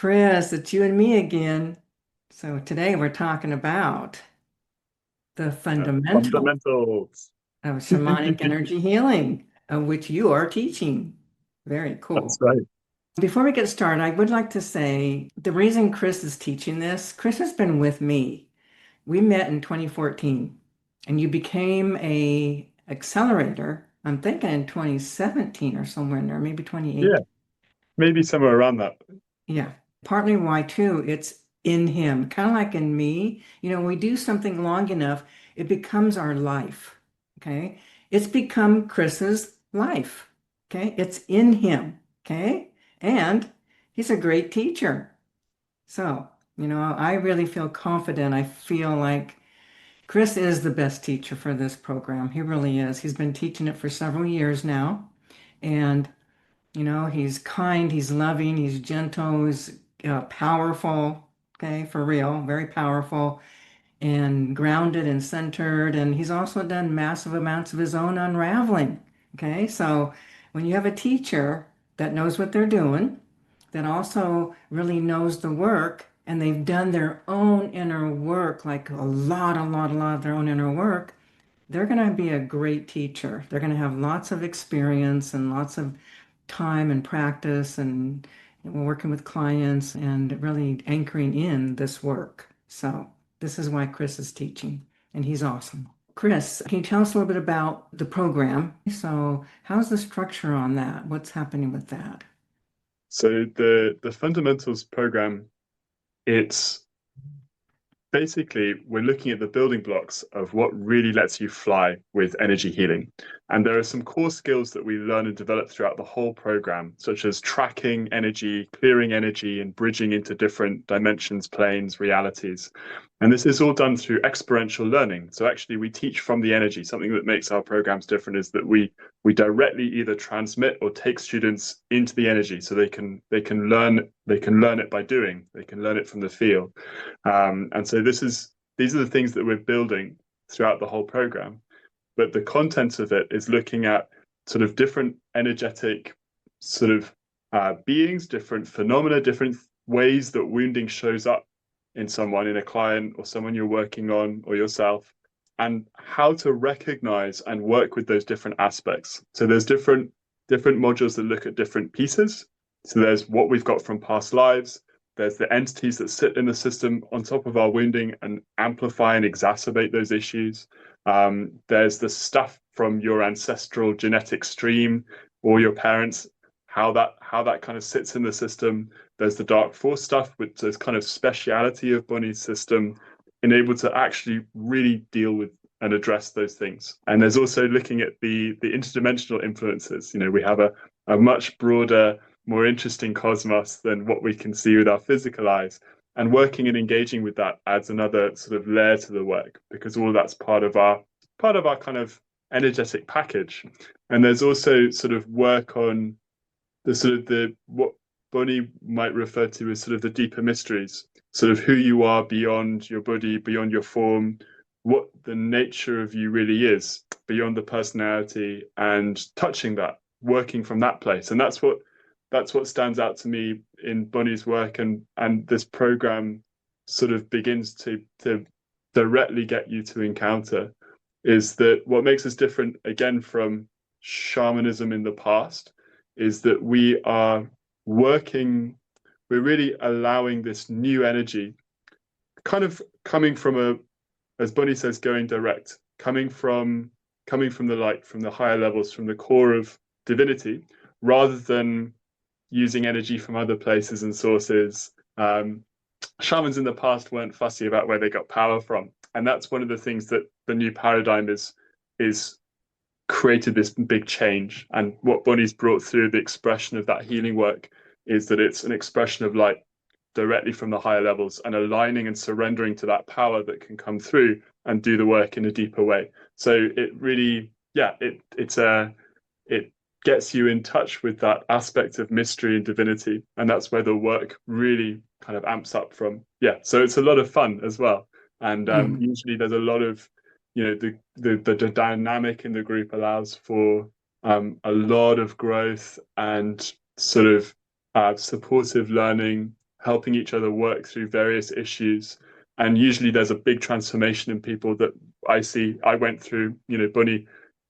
Chris, it's you and me again. So today we're talking about the fundamental Fundamentals. of shamanic energy healing, of which you are teaching. Very That's cool. right. Before we get started, I would like to say the reason Chris is teaching this, Chris has been with me. We met in 2014 and you became a accelerator, I'm thinking in 2017 or somewhere in there, maybe Yeah, 2018. maybe somewhere around that. Yeah, partly why too, it's in him, kind of like in me. We do something long enough, it becomes our life. Okay. It's become Chris's life. Okay. It's in him. Okay. And he's a great teacher. So, I really feel confident. I feel like Chris is the best teacher for this program. He really is. He's been teaching it for several years now. And he's kind, he's loving, he's gentle, he's powerful, okay, for real, very powerful and grounded and centered. And he's also done massive amounts of his own unraveling, okay? So when you have a teacher that knows what they're doing, that also really knows the work, and they've done their own inner work, like a lot of their own inner work, they're going to be a great teacher. They're going to have lots of experience and lots of time and practice and working with clients and really anchoring in this work. So this is why Chris is teaching, and he's awesome. Chris, can you tell us a little bit about the program? So how's the structure on that? What's happening with that? So the fundamentals program, it's basically we're looking at the building blocks of what really lets you fly with energy healing. And there are some core skills that we learn and develop throughout the whole program, such as tracking energy, clearing energy, and bridging into different dimensions, planes, realities. And this is all done through experiential learning. So actually we teach from the energy. Something that makes our programs different is that we directly either transmit or take students into the energy so they can learn it by doing. They can learn it from the feel. And so these are the things that we're building throughout the whole program. But the content of it is looking at sort of different energetic sort of beings, different phenomena, different ways that wounding shows up in someone, in a client or someone you're working on or yourself, and how to recognize and work with those different aspects. So there's different modules that look at different pieces. So there's what we've got from past lives. There's the entities that sit in the system on top of our wounding and amplify and exacerbate those issues. There's the stuff from your ancestral genetic stream or your parents, how that kind of sits in the system. There's the dark force stuff, which is kind of speciality of Bonnie's system, enabled to actually really deal with and address those things. And there's also looking at the interdimensional influences. We have a much broader, more interesting cosmos than what we can see with our physical eyes. And working and engaging with that adds another sort of layer to the work, because all of that's part of our kind of energetic package. And there's also sort of work on the sort of the what Bonnie might refer to as sort of the deeper mysteries, sort of who you are beyond your body, beyond your form, what the nature of you really is, beyond the personality, and touching that, working from that place. And that's what stands out to me in Bonnie's work, and this program sort of begins to directly get you to encounter is that what makes us different again from shamanism in the past is that we are working, we're really allowing this new energy kind of coming from as Bunny says, going direct, coming from the light, from the higher levels, from the core of divinity, rather than using energy from other places and sources. Shamans in the past weren't fussy about where they got power from, and that's one of the things that the new paradigm is created this big change. And what Bonnie's brought through the expression of that healing work is that it's an expression of light directly from the higher levels and aligning and surrendering to that power that can come through and do the work in a deeper way. So it really, yeah, it gets you in touch with that aspect of mystery and divinity, and that's where the work really kind of amps up from. Yeah, so it's a lot of fun as well, and Mm. usually there's a lot of the dynamic in the group allows for a lot of growth and sort of supportive learning, helping each other work through various issues. And usually there's a big transformation in people that I see. I went through, Bunny,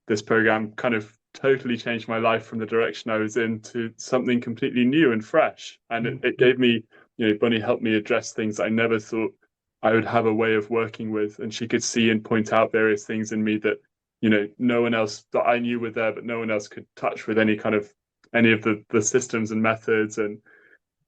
this program kind of totally changed my life from the direction I was in to something completely new and fresh. And it gave me, Bunny helped me address things I never thought I would have a way of working with. And she could see and point out various things in me that, no one else that I knew were there, but no one else could touch with any of the systems and methods and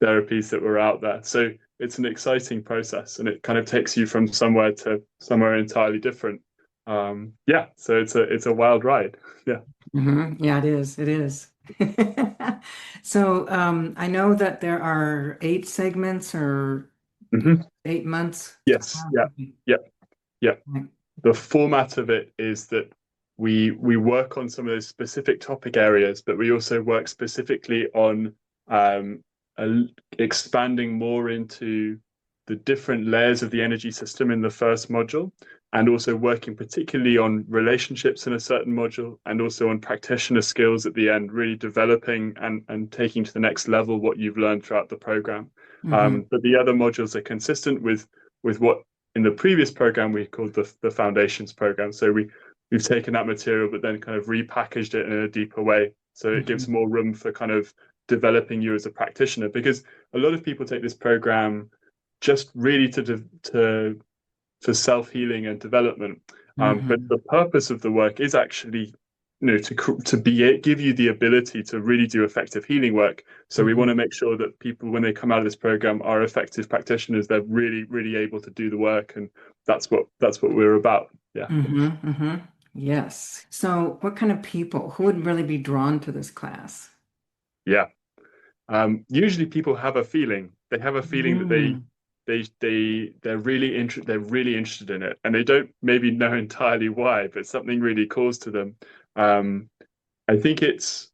therapies that were out there. So it's an exciting process, and it kind of takes you from somewhere to somewhere entirely different. Yeah, so it's a wild ride. Yeah. Yeah, it is. It is. So I know that there are 8 segments or Hmm. 8 months. Yes. Yeah. Yeah. Yeah. The format of it is that we work on some of those specific topic areas, but we also work specifically on um, expanding more into the different layers of the energy system in the first module, and also working particularly on relationships in a certain module, and also on practitioner skills at the end, really developing and taking to the next level what you've learned throughout the program. Hmm. But the other modules are consistent with what in the previous program we called the foundations program. So we've taken that material but then kind of repackaged it in a deeper way, so it gives more room for kind of developing you as a practitioner, because a lot of people take this program just really to for self-healing and development, but Hmm. the purpose of the work is actually to be give you the ability to really do effective healing work. So we want Hmm. to make sure that people, when they come out of this program, are effective practitioners. They're really able to do the work, and that's what we're about. Yeah. Hmm. Hmm. Yes. So what kind of people, who would really be drawn to this class? Yeah. Usually people have a feeling. They have a feeling that Mm. they're really interested in it, and they don't maybe know entirely why, but something really calls to them. Um, I think it's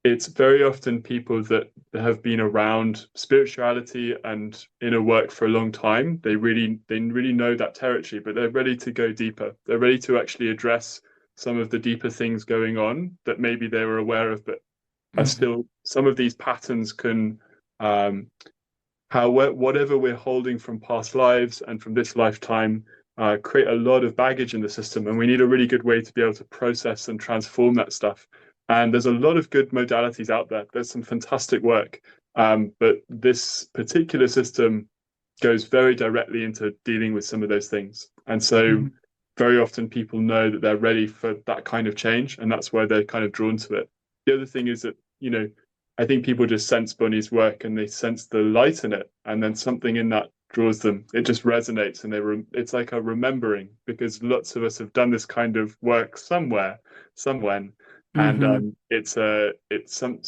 very often people that have been around spirituality and inner work for a long time. They really know that territory, but they're ready to go deeper. They're ready to actually address some of the deeper things going on that maybe they were aware of, but are Mhm. still, some of these patterns can, um, how whatever we're holding from past lives and from this lifetime, create a lot of baggage in the system, and we need a really good way to be able to process and transform that stuff. And there's a lot of good modalities out there. There's some fantastic work, but this particular system goes very directly into dealing with some of those things. And so Mhm. very often people know that they're ready for that kind of change, and that's why they're kind of drawn to it. The other thing is that, I think people just sense Bunny's work and they sense the light in it, and then something in that draws them. It just resonates, and it's like a remembering, because lots of us have done this kind of work somewhere, somewhen, and Mhm. it's some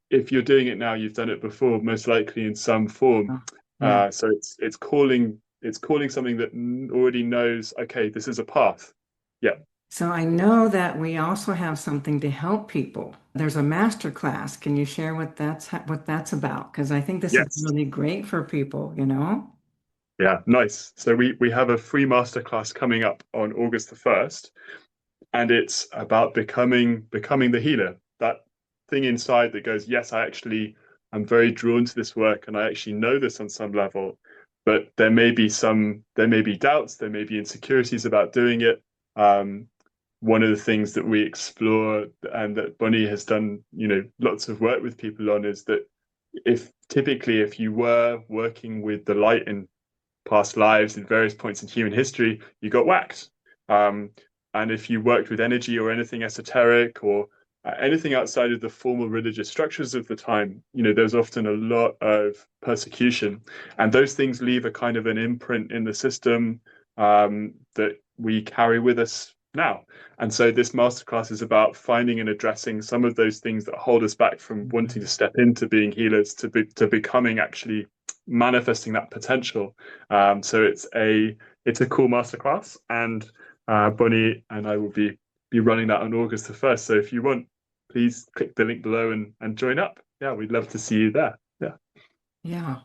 if you're doing it now, you've done it before, most likely in some form. Oh, yeah. So it's calling something that already knows. Okay, this is a path. Yeah. So I know that we also have something to help people. There's a master class. Can you share what that's about? Because I think this is Yes. really great for people, you know? Yeah. Nice. So we have a free masterclass coming up on August the 1st, and it's about becoming the healer. That thing inside that goes, yes, I'm very drawn to this work, and I actually know this on some level, but there may be doubts, there may be insecurities about doing it. Um, One of the things that we explore and that Bunny has done, lots of work with people on, is that if you were working with the light in past lives in various points in human history, you got whacked. Um, and if you worked with energy or anything esoteric, or anything outside of the formal religious structures of the time, there's often a lot of persecution. And those things leave a kind of an imprint in the system, that we carry with us now. And so this masterclass is about finding and addressing some of those things that hold us back from wanting to step into being healers, to becoming actually manifesting that potential. So it's a cool masterclass, and Bonnie and I will be running that on August the 1st. So if you want, please click the link below and join up. Yeah, we'd love to see you there. Yeah. Yeah.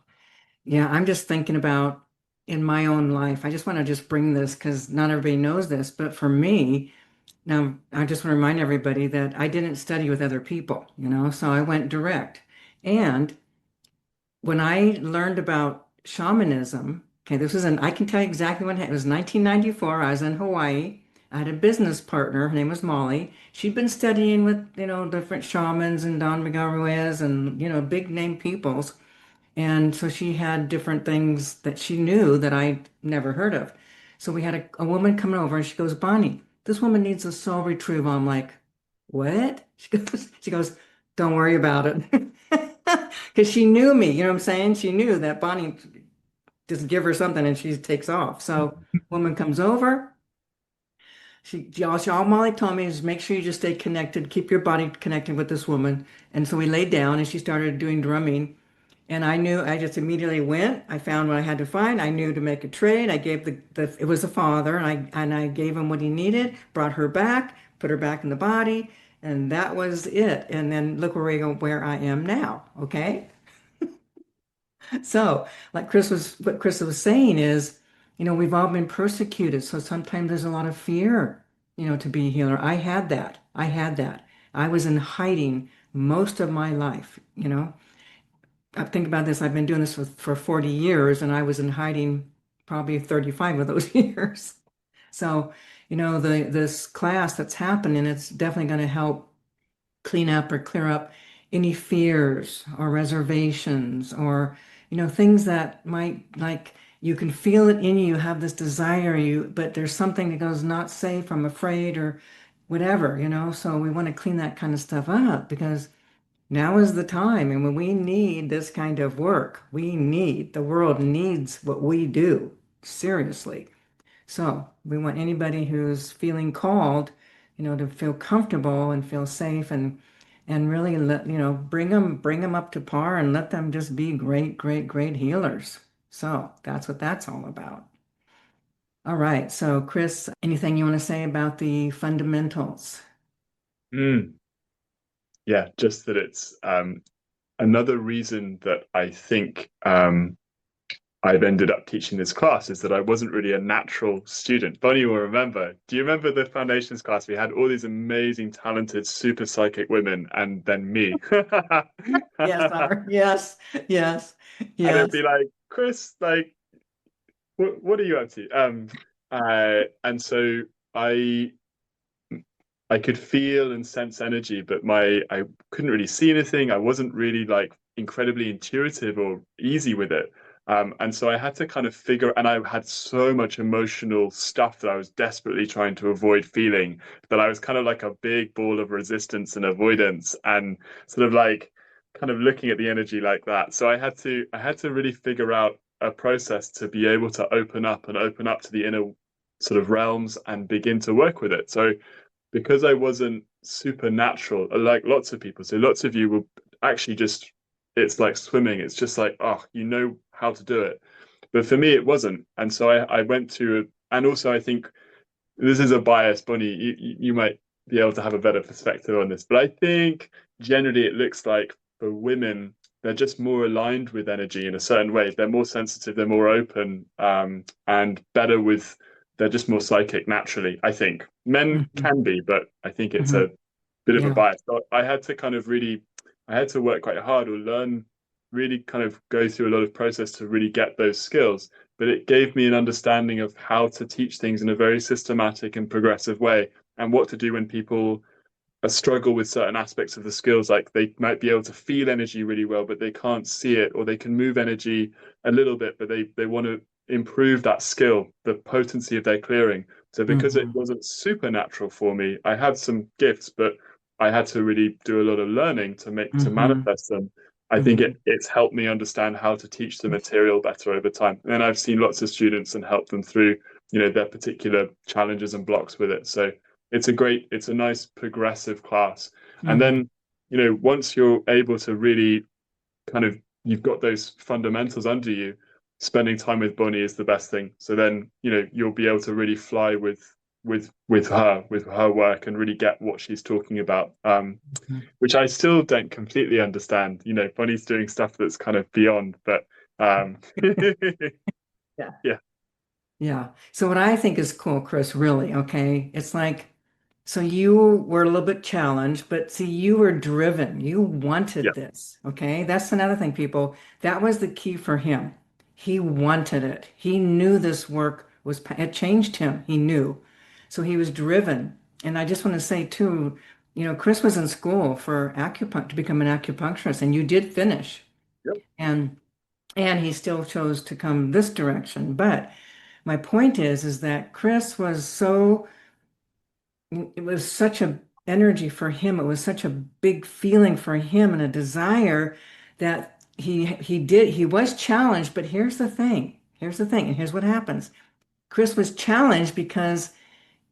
Yeah. I'm just thinking about in my own life. I just want to just bring this because not everybody knows this, but for me, now I just want to remind everybody that I didn't study with other people, so I went direct. And when I learned about shamanism, okay, I can tell you exactly what happened. It was 1994. I was in Hawaii. I had a business partner. Her name was Molly. She'd been studying with, different shamans and Don Miguel Ruiz and, big name peoples. And so she had different things that she knew that I'd never heard of. So we had a woman coming over and she goes, Bonnie, this woman needs a soul retrieval. I'm like, what? She goes, don't worry about it. Because she knew me, you know what I'm saying? She knew that Bonnie just give her something and she takes off. So woman comes over. All Molly told me is make sure you just stay connected, keep your body connected with this woman. And so we laid down and she started doing drumming. And I knew I just immediately went. I found what I had to find. I knew to make a trade. I gave it was a father, and I gave him what he needed, brought her back, put her back in the body, and that was it. And then look where I am now. Okay. So, what Chris was saying is, we've all been persecuted. So sometimes there's a lot of fear, to be a healer. I had that. I had that. I was in hiding most of my life. I think about this. I've been doing this for 40 years, and I was in hiding probably 35 of those years. So, this class that's happening, it's definitely going to help clean up or clear up any fears or reservations or, things that might like you can feel it in you, have this desire, but there's something that goes not safe, I'm afraid, or whatever. So we want to clean that kind of stuff up because now is the time, and when we need this kind of work, the world needs what we do, seriously. So we want anybody who's feeling called, to feel comfortable and feel safe and really bring them up to par and let them just be great, great, great healers. So that's what that's all about. All right. So Chris, anything you want to say about the fundamentals? Mm, yeah, just that it's another reason that I think I've ended up teaching this class is that I wasn't really a natural student. Bonnie will remember. Do you remember the foundations class? We had all these amazing, talented, super psychic women, and then me. Yes, yes, yes, And it'd yes. be like, Chris, like, what are you up to? And so I I could feel and sense energy, but I couldn't really see anything. I wasn't really like incredibly intuitive or easy with it. And so I had to kind of and I had so much emotional stuff that I was desperately trying to avoid feeling that I was kind of like a big ball of resistance and avoidance and sort of like kind of looking at the energy like that. So I had to really figure out a process to be able to open up to the inner sort of realms and begin to work with it. So because I wasn't supernatural, like lots of people. So lots of you will actually just, it's like swimming. It's just like, oh, you know how to do it. But for me, it wasn't. And so I went to, and also I think this is a bias, Bonnie. You might be able to have a better perspective on this. But I think generally it looks like for women, they're just more aligned with energy in a certain way. They're more sensitive, they're more open, and better with, they're just more psychic naturally, I think. Men Hmm. can be, but I think it's Hmm. a bit of a Yeah. bias. So I had to kind of really, I had to work quite hard or learn, really kind of go through a lot of process to really get those skills, but it gave me an understanding of how to teach things in a very systematic and progressive way and what to do when people struggle with certain aspects of the skills. Like they might be able to feel energy really well, but they can't see it, or they can move energy a little bit, but they want to improve that skill, the potency of their clearing. So because it Hmm. wasn't supernatural for me, I had some gifts, but I had to really do a lot of learning to Hmm. manifest them. I think Hmm. it's helped me understand how to teach the material better over time. And then I've seen lots of students and helped them through, their particular challenges and blocks with it. So it's a nice progressive class. And Hmm. then, once you're able to really kind of, you've got those fundamentals under you, spending time with Bonnie is the best thing. So then, you'll be able to really fly with her work and really get what she's talking about. Which I still don't completely understand. Bonnie's doing stuff that's kind of beyond, but Yeah. yeah. Yeah. So what I think is cool, Chris, really, okay, it's like So you were a little bit challenged, but see, you were driven. You Yeah. wanted this. Okay. That's another thing, people. That was the key for him. He wanted it. He knew this work was, it changed him. He knew. So he was driven. And I just want to say too, Chris was in school for acupuncture to become an acupuncturist, and you did finish. Yep. And he still chose to come this direction. But my point is that Chris was so it was such a energy for him. It was such a big feeling for him and a desire that he was challenged, but here's the thing. Here's the thing, and here's what happens. Chris was challenged because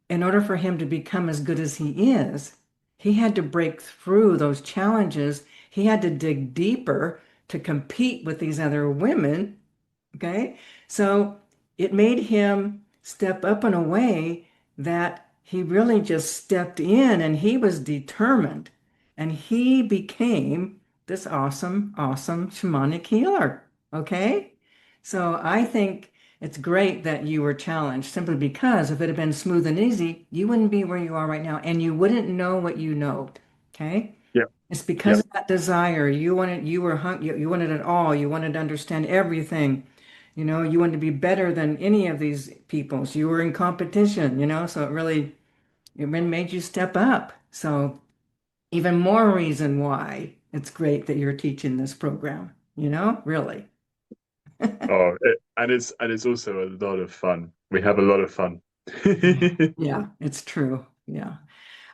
in order for him to become as good as he is, he had to break through those challenges. He had to dig deeper to compete with these other women. Okay. So it made him step up in a way that he really just stepped in and he was determined and he became this awesome, awesome shamanic healer. Okay. So I think it's great that you were challenged simply because if it had been smooth and easy, you wouldn't be where you are right now and you wouldn't know what you know. Okay. Yep. It's because Yep. of that desire. You wanted it all. You wanted to understand everything. You wanted to be better than any of these people. So you were in competition, so it really made you step up. So even more reason why it's great that you're teaching this program, really. And it's also a lot of fun. We have a lot of fun. Yeah. Yeah, it's true. Yeah.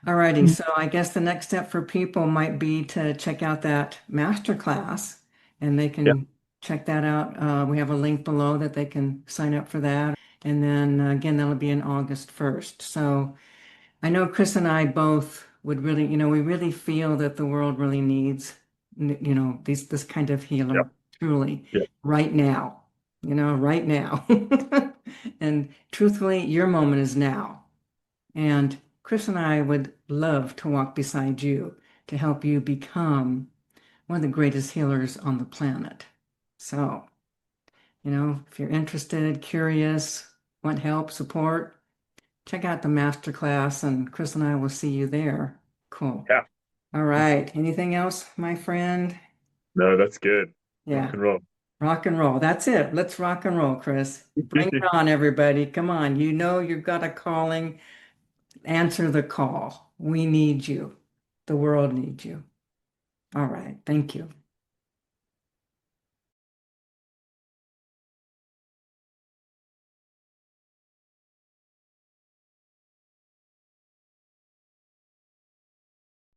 Alrighty, so I guess the next step for people might be to check out that master class and they Yeah. can check that out. We have a link below that they can sign up for that. And then again, that'll be in August 1st. So I know Chris and I both would really, we really feel that the world really needs, this kind of Yeah. healer truly Yeah. right now, right now. And truthfully, your moment is now. And Chris and I would love to walk beside you to help you become one of the greatest healers on the planet. So, if you're interested, curious, want help, support, check out the masterclass and Chris and I will see you there. Cool. Yeah. All right. Anything else, my friend? No, that's good. Rock Yeah. and roll. Rock and roll. That's it. Let's rock and roll, Chris. Bring it on, everybody. Come on. You've got a calling. Answer the call. We need you. The world needs you. All right. Thank you.